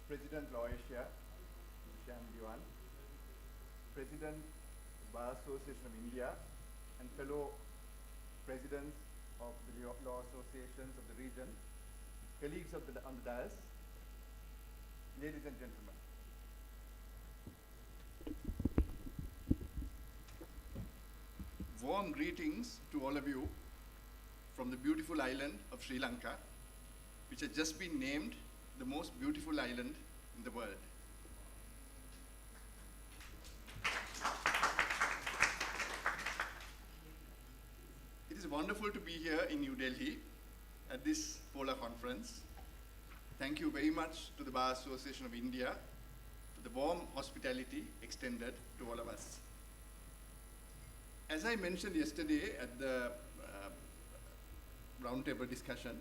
President Laotia, Sham Diwan, President Bar Association of India, and fellow presidents of the law associations of the region, colleagues on the dais, ladies and gentlemen. Warm greetings to all of you from the beautiful island of Sri Lanka, which has just been named the most beautiful island in the world. It is wonderful to be here in New Delhi at this Polar Conference. Thank you very much to the Bar Association of India for the warm hospitality extended to all of us. As I mentioned yesterday at the roundtable discussion,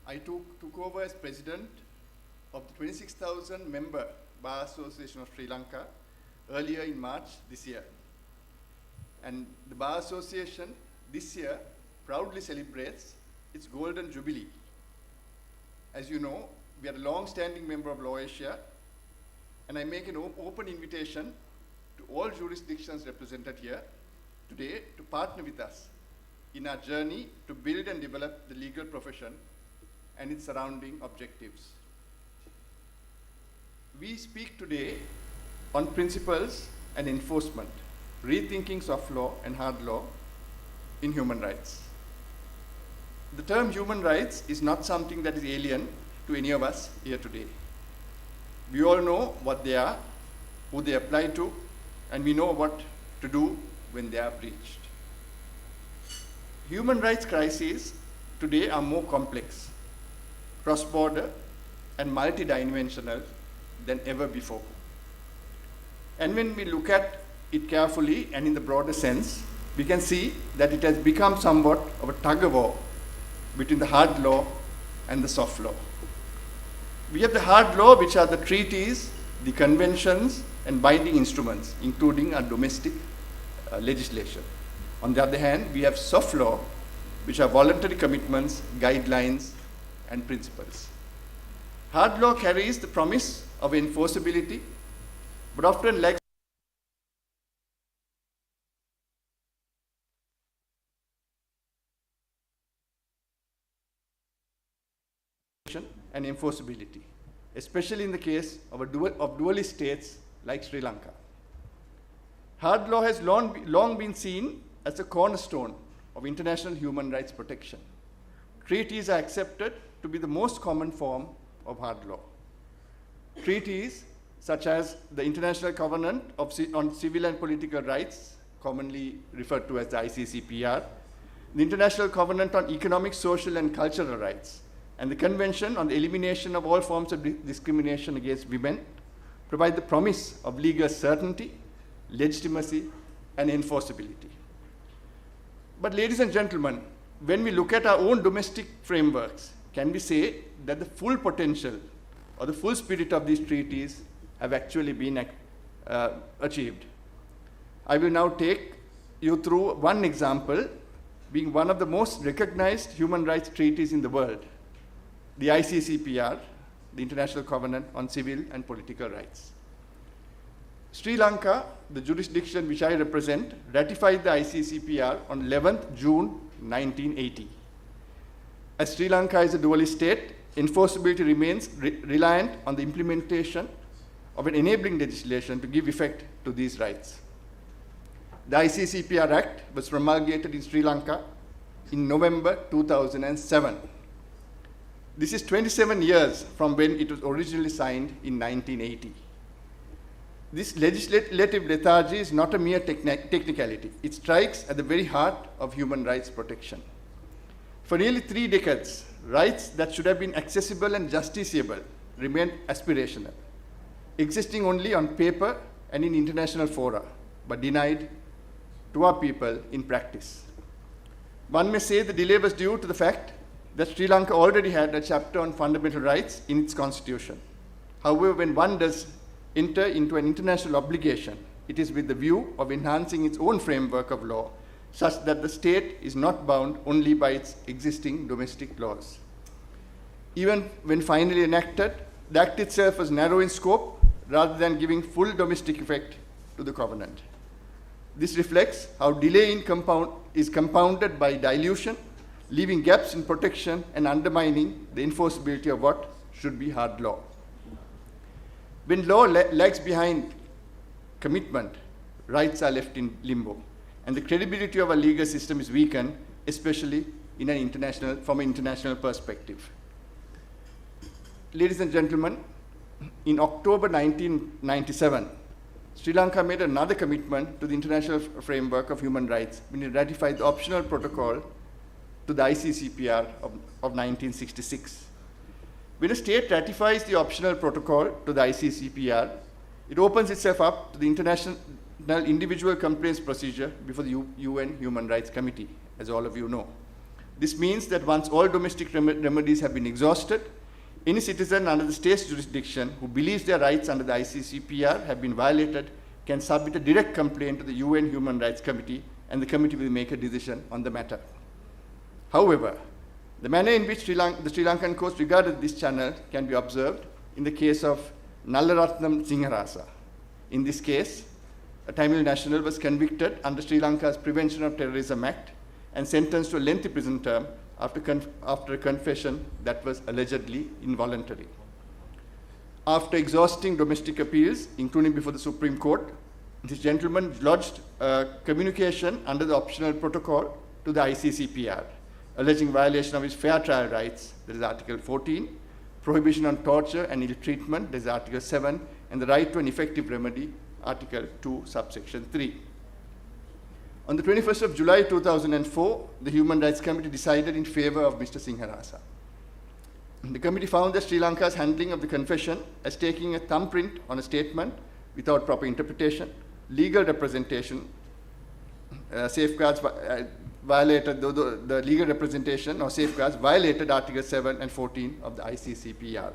I took over as president of the 26,000 member Bar Association of Sri Lanka earlier in March this year. And the Bar Association this year proudly celebrates its Golden Jubilee. As you know, we are a long-standing member of Laotia, and I make an open invitation to all jurisdictions represented here today to partner with us in our journey to build and develop the legal profession and its surrounding objectives. We speak today on principles and enforcement, rethinking soft law and hard law in human rights. The term human rights is not something that is alien to any of us here today. We all know what they are, who they apply to, and we know what to do when they are breached. Human rights crises today are more complex, cross-border, and multidimensional than ever before. And when we look at it carefully and in the broader sense, we can see that it has become somewhat of a tug-of-war between the hard law and the soft law. We have the hard law, which are the treaties, the conventions, and binding instruments, including our domestic legislation. On the other hand, we have soft law, which are voluntary commitments, guidelines, and principles. Hard law carries the promise of enforceability, but often lacks and enforceability, especially in the case of dualist states like Sri Lanka. Hard law has long been seen as a cornerstone of international human rights protection. Treaties are accepted to be the most common form of hard law. Treaties such as the International Covenant on Civil and Political Rights, commonly referred to as the ICCPR, the International Covenant on Economic, Social, and Cultural Rights, and the Convention on the Elimination of All Forms of Discrimination Against Women provide the promise of legal certainty, legitimacy, and enforceability. But ladies and gentlemen, when we look at our own domestic frameworks, can we say that the full potential or the full spirit of these treaties have actually been achieved? I will now take you through one example, being one of the most recognized human rights treaties in the world, the ICCPR, the International Covenant on Civil and Political Rights. Sri Lanka, the jurisdiction which I represent, ratified the ICCPR on 11th June 1980. As Sri Lanka is a dualist state, enforceability remains reliant on the implementation of an enabling legislation to give effect to these rights. The ICCPR Act was promulgated in Sri Lanka in November 2007. This is 27 years from when it was originally signed in 1980. This legislative lethargy is not a mere technicality. It strikes at the very heart of human rights protection. For nearly 3 decades, rights that should have been accessible and justiciable remained aspirational, existing only on paper and in international fora, but denied to our people in practice. One may say the delay was due to the fact that Sri Lanka already had a chapter on fundamental rights in its constitution. However, when one does enter into an international obligation, it is with the view of enhancing its own framework of law, such that the state is not bound only by its existing domestic laws. Even when finally enacted, the Act itself was narrow in scope rather than giving full domestic effect to the covenant. This reflects how delay is compounded by dilution, leaving gaps in protection and undermining the enforceability of what should be hard law. When law lags behind commitment, rights are left in limbo, and the credibility of our legal system is weakened, especially from an international perspective. Ladies and gentlemen, in October 1997, Sri Lanka made another commitment to the international framework of human rights when it ratified the optional protocol to the ICCPR of 1966. When a state ratifies the optional protocol to the ICCPR, it opens itself up to the international individual complaints procedure before the UN Human Rights Committee, as all of you know. This means that once all domestic remedies have been exhausted, any citizen under the state's jurisdiction who believes their rights under the ICCPR have been violated can submit a direct complaint to the UN Human Rights Committee, and the committee will make a decision on the matter. However, the manner in which the Sri Lankan courts regarded this channel can be observed in the case of Nallaratnam Sinharasa. In this case, a Tamil national was convicted under Sri Lanka's Prevention of Terrorism Act and sentenced to a lengthy prison term after a confession that was allegedly involuntary. After exhausting domestic appeals, including before the Supreme Court, this gentleman lodged a communication under the optional protocol to the ICCPR, alleging violation of his fair trial rights, that is Article 14, prohibition on torture and ill treatment, that is Article 7, and the right to an effective remedy, Article 2, subsection 3. On the 21st of July 2004, the Human Rights Committee decided in favor of Mr. Sinharasa. The committee found that Sri Lanka's handling of the confession as taking a thumbprint on a statement without proper interpretation, legal representation, safeguards violated the legal representation or safeguards violated Article 7 and 14 of the ICCPR.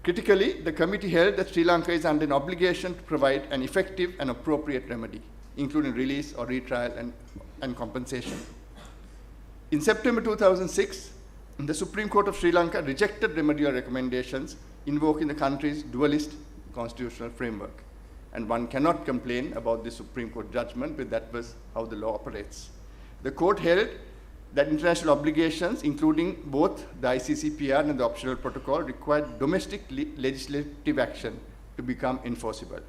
Critically, the committee held that Sri Lanka is under an obligation to provide an effective and appropriate remedy, including release or retrial and compensation. In September 2006, the Supreme Court of Sri Lanka rejected remedial recommendations invoking the country's dualist constitutional framework. And one cannot complain about the Supreme Court judgment, but that was how the law operates. The court held that international obligations, including both the ICCPR and the optional protocol, required domestic legislative action to become enforceable.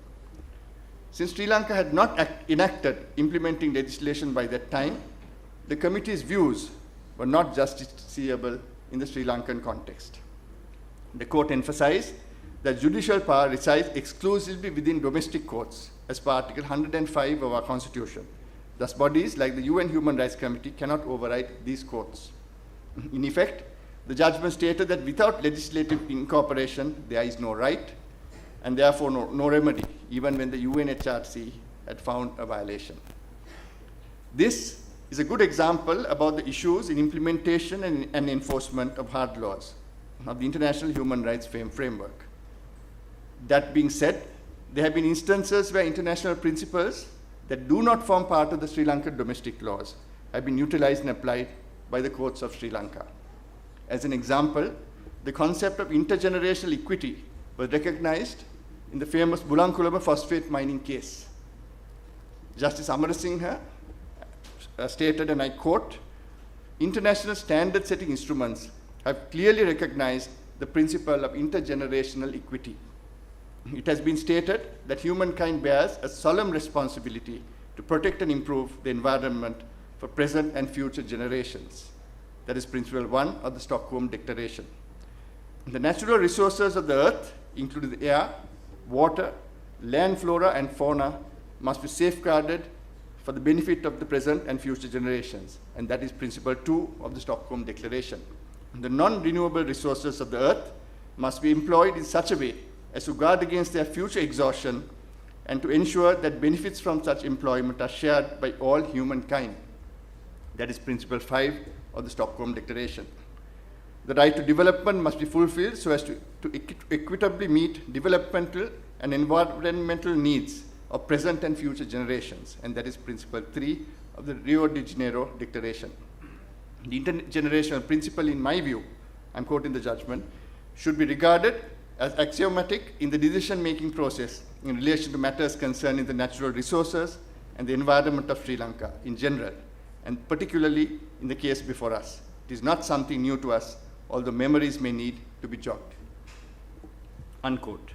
Since Sri Lanka had not enacted implementing legislation by that time, the committee's views were not justiciable in the Sri Lankan context. The court emphasized that judicial power resides exclusively within domestic courts as per Article 105 of our Constitution. Thus, bodies like the UN Human Rights Committee cannot override these courts. In effect, the judgment stated that without legislative incorporation, there is no right, and therefore no remedy, even when the UNHRC had found a violation. This is a good example about the issues in implementation and enforcement of hard laws of the International Human Rights Framework. That being said, there have been instances where international principles that do not form part of the Sri Lankan domestic laws have been utilized and applied by the courts of Sri Lanka. As an example, the concept of intergenerational equity was recognized in the famous Bulankulama phosphate mining case. Justice Amarasinghe stated, and I quote, "International standard-setting instruments have clearly recognized the principle of intergenerational equity. It has been stated that humankind bears a solemn responsibility to protect and improve the environment for present and future generations." That is Principle 1 of the Stockholm Declaration. The natural resources of the earth, including the air, water, land, flora, and fauna, must be safeguarded for the benefit of the present and future generations. And that is Principle 2 of the Stockholm Declaration. The non-renewable resources of the earth must be employed in such a way as to guard against their future exhaustion and to ensure that benefits from such employment are shared by all humankind. That is Principle 5 of the Stockholm Declaration. The right to development must be fulfilled so as to equitably meet developmental and environmental needs of present and future generations, and that is Principle 3 of the Rio de Janeiro Declaration. The intergenerational principle, in my view, I'm quoting the judgment, should be regarded as axiomatic in the decision-making process in relation to matters concerning the natural resources and the environment of Sri Lanka in general, and particularly in the case before us. It is not something new to us, although memories may need to be jogged. Unquote.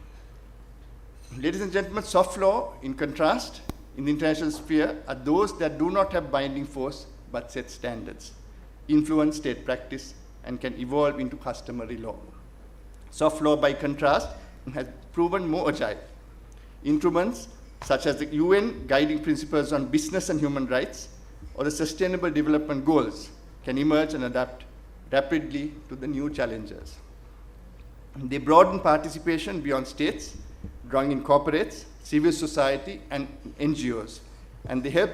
Ladies and gentlemen, soft law, in contrast, in the international sphere, are those that do not have binding force but set standards, influence state practice, and can evolve into customary law. Soft law, by contrast, has proven more agile. Instruments such as the UN Guiding Principles on Business and Human Rights or the Sustainable Development Goals can emerge and adapt rapidly to the new challenges. They broaden participation beyond states, drawing in corporates, civil society, and NGOs, and they help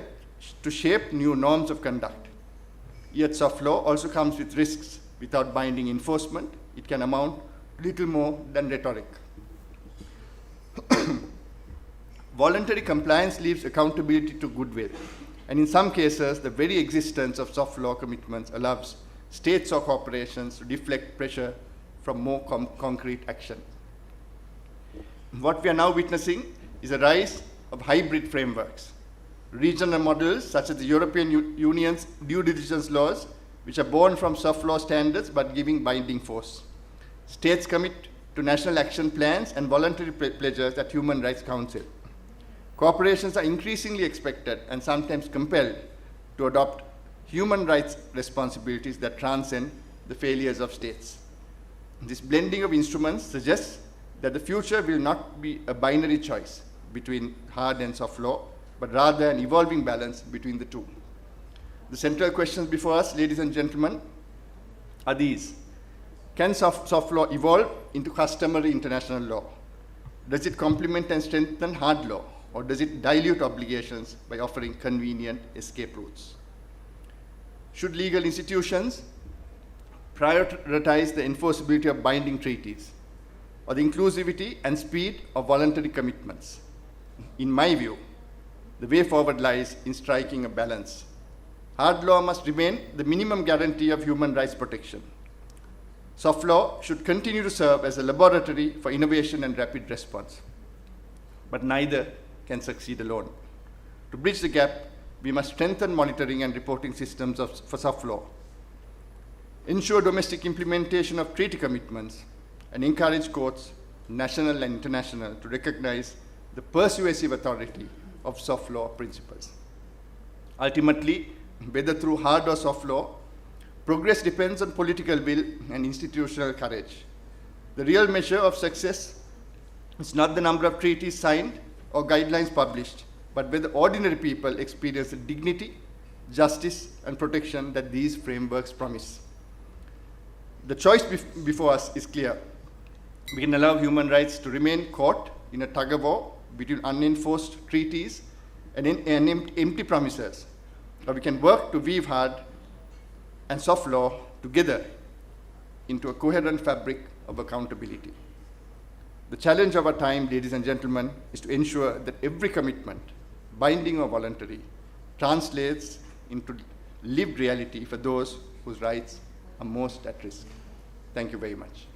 to shape new norms of conduct. Yet soft law also comes with risks. Without binding enforcement, it can amount to little more than rhetoric. Voluntary compliance leaves accountability to goodwill, and in some cases, the very existence of soft law commitments allows states or corporations to deflect pressure from more concrete action. What we are now witnessing is a rise of hybrid frameworks. Regional models such as the European Union's due diligence laws, which are born from soft law standards but giving binding force. States commit to national action plans and voluntary pledges at Human Rights Council. Corporations are increasingly expected and sometimes compelled to adopt human rights responsibilities that transcend the failures of states. This blending of instruments suggests that the future will not be a binary choice between hard and soft law, but rather an evolving balance between the two. The central questions before us, ladies and gentlemen, are these. Can soft law evolve into customary international law? Does it complement and strengthen hard law, or does it dilute obligations by offering convenient escape routes? Should legal institutions prioritize the enforceability of binding treaties, or the inclusivity and speed of voluntary commitments? In my view, the way forward lies in striking a balance. Hard law must remain the minimum guarantee of human rights protection. Soft law should continue to serve as a laboratory for innovation and rapid response. But neither can succeed alone. To bridge the gap, we must strengthen monitoring and reporting systems for soft law, ensure domestic implementation of treaty commitments, and encourage courts, national and international, to recognize the persuasive authority of soft law principles. Ultimately, whether through hard or soft law, progress depends on political will and institutional courage. The real measure of success is not the number of treaties signed or guidelines published, but whether ordinary people experience the dignity, justice, and protection that these frameworks promise. The choice before us is clear. We can allow human rights to remain caught in a tug-of-war between unenforced treaties and empty promises, or we can work to weave hard and soft law together into a coherent fabric of accountability. The challenge of our time, ladies and gentlemen, is to ensure that every commitment, binding or voluntary, translates into lived reality for those whose rights are most at risk. Thank you very much.